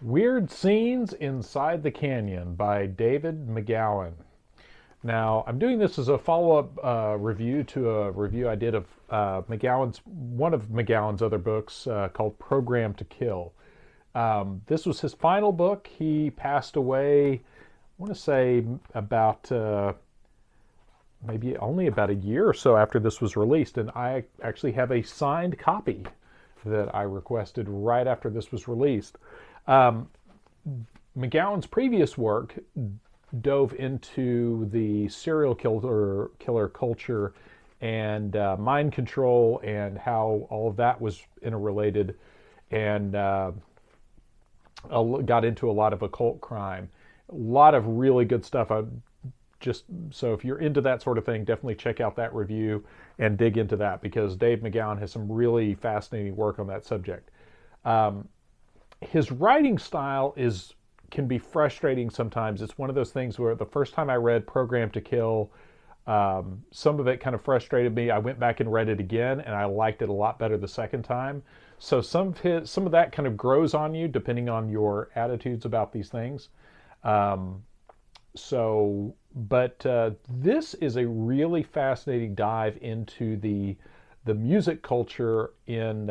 Weird Scenes Inside the Canyon by David McGowan. Now, I'm doing this as a follow-up review to a review I did of one of McGowan's other books called Program to Kill. This was his final book. He passed away, I want to say about maybe only about a year or so after this was released, and I actually have a signed copy that I requested right after this was released. Um, McGowan's previous work dove into the serial killer culture and mind control and how all of that was interrelated, and got into a lot of occult crime. A lot of really good stuff. Just so if you're into that sort of thing, definitely check out that review and dig into that because Dave McGowan has some really fascinating work on that subject. Um, his writing style is can be frustrating sometimes. It's one of those things where the first time I read Program to Kill, some of it kind of frustrated me. I went back and read it again, and I liked it a lot better the second time. So some of that kind of grows on you depending on your attitudes about these things. Um, but this is a really fascinating dive into the music culture in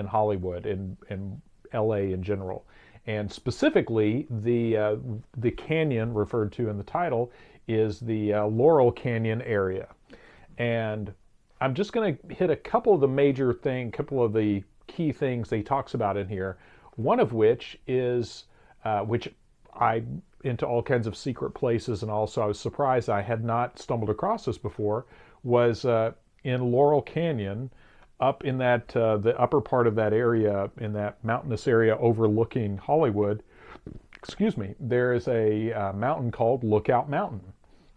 Hollywood and LA in general, and specifically the canyon referred to in the title is the Laurel Canyon area, and I'm just going to hit a couple of the couple of the key things that he talks about in here. One of which is which I into all kinds of secret places, and also I was surprised I had not stumbled across this before, was in Laurel Canyon, up in that the upper part of that area, in that mountainous area overlooking Hollywood. Excuse me. There is a mountain called Lookout Mountain,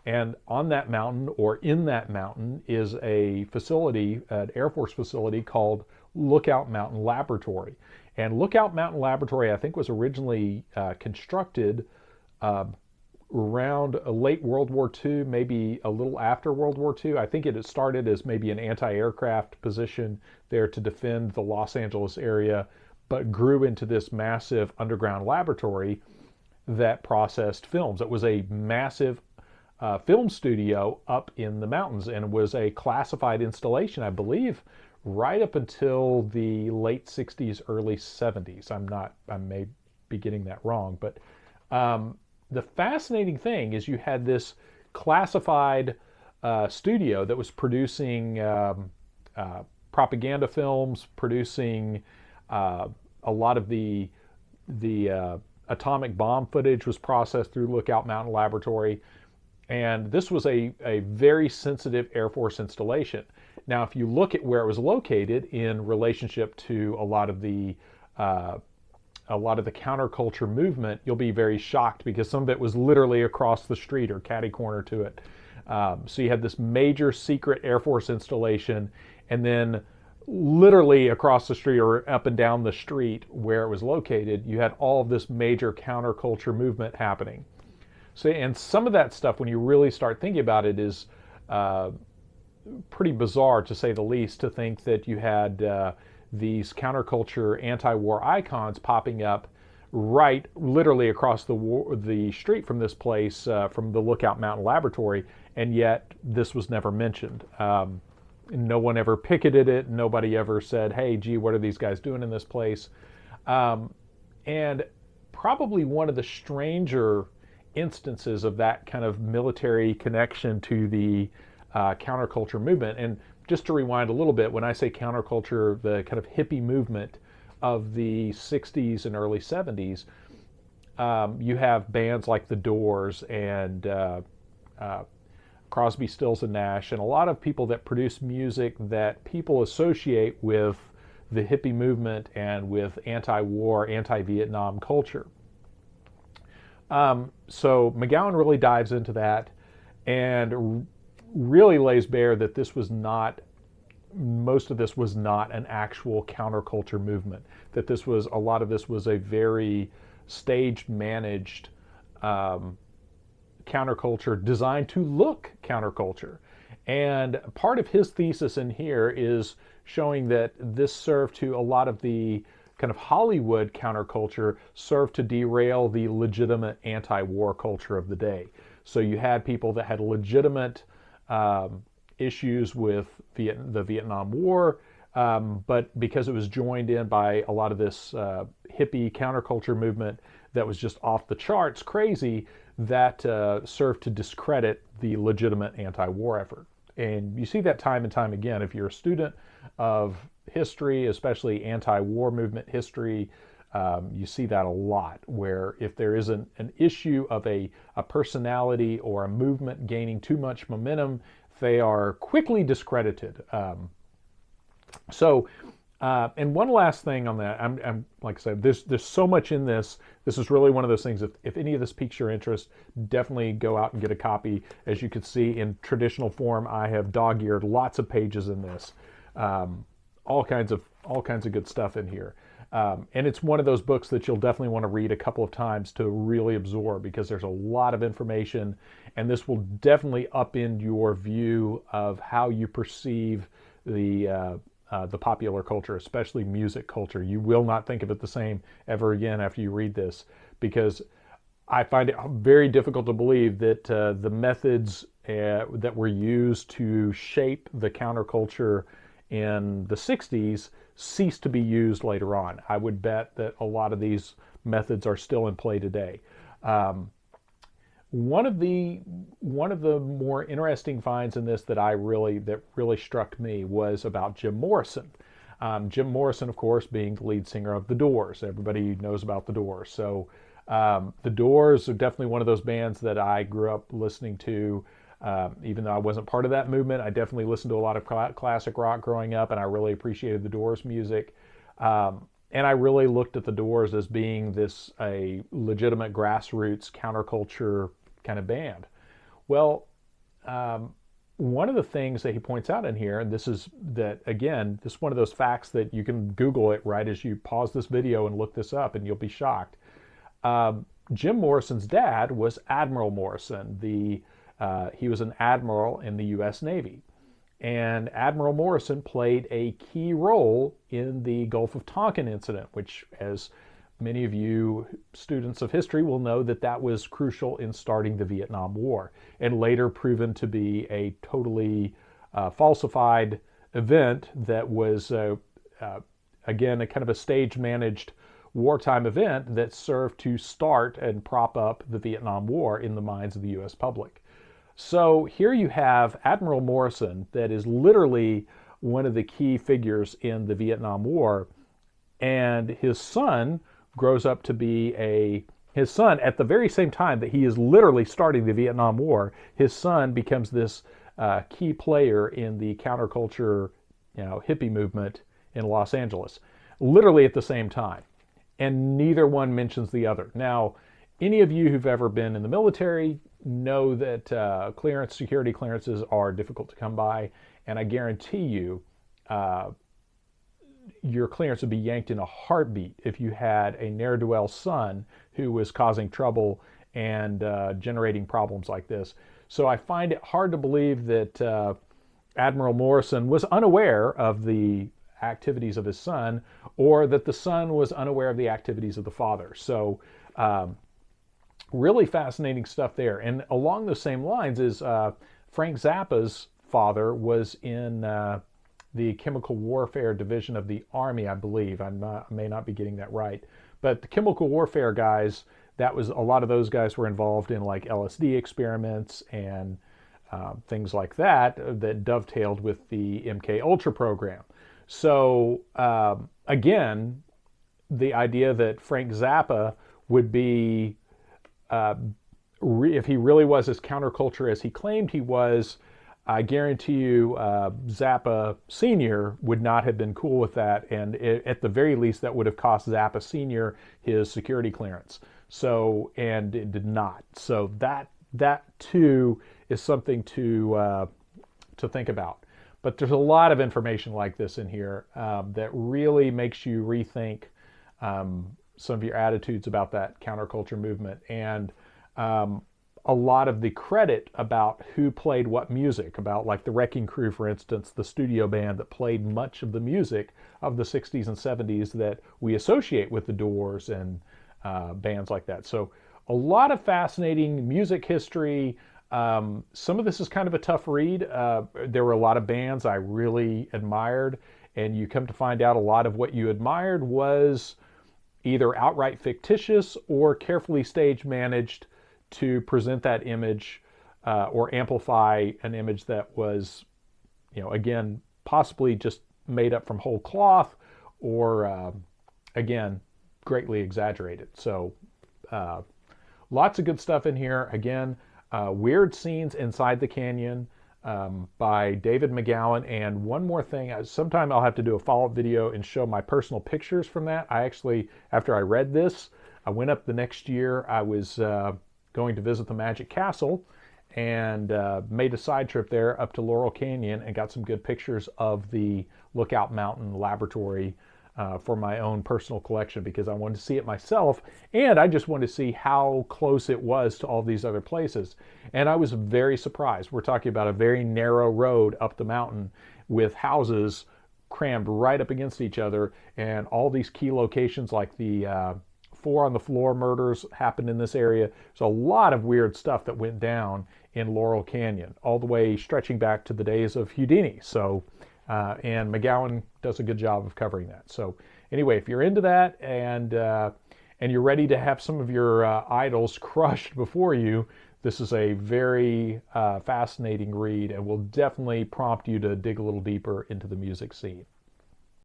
and on that mountain, or in that mountain, is a facility, an Air Force facility called Lookout Mountain Laboratory. And Lookout Mountain Laboratory, I think, was originally constructed uh, around late World War II, maybe a little after World War II. I think it had started as maybe an anti-aircraft position there to defend the Los Angeles area, but grew into this massive underground laboratory that processed films. It was a massive film studio up in the mountains, and was a classified installation, I believe, right up until the late 60s, early 70s. I may be getting that wrong, but the fascinating thing is you had this classified studio that was producing propaganda films, producing a lot of the atomic bomb footage was processed through Lookout Mountain Laboratory, and this was a very sensitive Air Force installation. Now, if you look at where it was located in relationship to a lot of the counterculture movement, you'll be very shocked because some of it was literally across the street or catty corner to it. So you had this major secret Air Force installation, and then literally across the street or up and down the street where it was located, you had all of this major counterculture movement happening. So, and some of that stuff, when you really start thinking about it, is uh, pretty bizarre to say the least, to think that you had these counterculture anti-war icons popping up right literally across the street from this place, from the Lookout Mountain Laboratory, and yet this was never mentioned. No one ever picketed it. Nobody ever said, hey, gee, what are these guys doing in this place? And probably one of the stranger instances of that kind of military connection to the counterculture movement. And just to rewind a little bit, when I say counterculture, the kind of hippie movement of the 60s and early 70s, you have bands like The Doors and uh, Crosby, Stills, and Nash, and a lot of people that produce music that people associate with the hippie movement and with anti-war, anti-Vietnam culture. So McGowan really dives into that and really lays bare that most of this was not an actual counterculture movement. That a lot of this was a very staged, managed counterculture designed to look counterculture. And part of his thesis in here is showing that this served to a lot of the kind of Hollywood counterculture served to derail the legitimate anti-war culture of the day. So you had people that had legitimate issues with the Vietnam War, but because it was joined in by a lot of this hippie counterculture movement that was just off the charts crazy, that served to discredit the legitimate anti-war effort. And you see that time and time again. If you're a student of history, especially anti-war movement history, you see that a lot, where if there is an issue of a personality or a movement gaining too much momentum, they are quickly discredited. And one last thing on that, I'm like I said, there's so much in this. This is really one of those things. If any of this piques your interest, definitely go out and get a copy. As you can see, in traditional form, I have dog-eared lots of pages in this. All kinds of good stuff in here. And it's one of those books that you'll definitely want to read a couple of times to really absorb, because there's a lot of information, and this will definitely upend your view of how you perceive the popular culture, especially music culture. You will not think of it the same ever again after you read this, because I find it very difficult to believe that the methods that were used to shape the counterculture in the 60s ceased to be used later on. I would bet that a lot of these methods are still in play today. One of the more interesting finds in this that really struck me was about Jim Morrison. Jim Morrison, of course, being the lead singer of The Doors. Everybody knows about The Doors. So The Doors are definitely one of those bands that I grew up listening to. Even though I wasn't part of that movement, I definitely listened to a lot of classic rock growing up, and I really appreciated The Doors music. And I really looked at The Doors as being a legitimate grassroots counterculture kind of band. Well, one of the things that he points out in here, and this is one of those facts that you can Google it right as you pause this video and look this up, and you'll be shocked. Jim Morrison's dad was Admiral Morrison. He was an admiral in the U.S. Navy. And Admiral Morrison played a key role in the Gulf of Tonkin incident, which, as many of you students of history will know, that was crucial in starting the Vietnam War, and later proven to be a totally falsified event that was, again, a kind of a stage-managed wartime event that served to start and prop up the Vietnam War in the minds of the U.S. public. So here you have Admiral Morrison, that is literally one of the key figures in the Vietnam War, and his son grows up to be his son, at the very same time that he is literally starting the Vietnam War, his son becomes this key player in the counterculture, hippie movement in Los Angeles, literally at the same time. And neither one mentions the other. Now, any of you who've ever been in the military know that security clearances are difficult to come by, and I guarantee you your clearance would be yanked in a heartbeat if you had a ne'er-do-well son who was causing trouble and generating problems like this. So I find it hard to believe that Admiral Morrison was unaware of the activities of his son, or that the son was unaware of the activities of the father. So really fascinating stuff there. And along those same lines is Frank Zappa's father was in the Chemical Warfare Division of the Army, I believe. I may not be getting that right. But the Chemical Warfare guys, a lot of those guys were involved in like LSD experiments and things like that dovetailed with the MK Ultra program. So again, the idea that Frank Zappa would be, if he really was as counterculture as he claimed he was, I guarantee you Zappa Sr. would not have been cool with that, and at the very least that would have cost Zappa Sr. his security clearance. So, and it did not. So that too is something to think about. But there's a lot of information like this in here that really makes you rethink some of your attitudes about that counterculture movement. And a lot of the credit about who played what music, about like the Wrecking Crew, for instance, the studio band that played much of the music of the 60s and 70s that we associate with the Doors and bands like that. So a lot of fascinating music history. Some of this is kind of a tough read. There were a lot of bands I really admired, and you come to find out a lot of what you admired was either outright fictitious or carefully stage managed to present that image or amplify an image that was, again, possibly just made up from whole cloth or, again, greatly exaggerated. So lots of good stuff in here. Again, Weird Scenes Inside the Canyon by David McGowan. And one more thing, sometime I'll have to do a follow-up video and show my personal pictures from that. I actually, after I read this, I went up the next year. I was going to visit the Magic Castle and made a side trip there up to Laurel Canyon and got some good pictures of the Lookout Mountain Laboratory for my own personal collection because I wanted to see it myself, and I just wanted to see how close it was to all these other places. And I was very surprised. We're talking about a very narrow road up the mountain with houses crammed right up against each other, and all these key locations like the Four on the Floor murders happened in this area. There's a lot of weird stuff that went down in Laurel Canyon, all the way stretching back to the days of Houdini. So, and McGowan does a good job of covering that. So anyway, if you're into that and you're ready to have some of your idols crushed before you, this is a very fascinating read and will definitely prompt you to dig a little deeper into the music scene.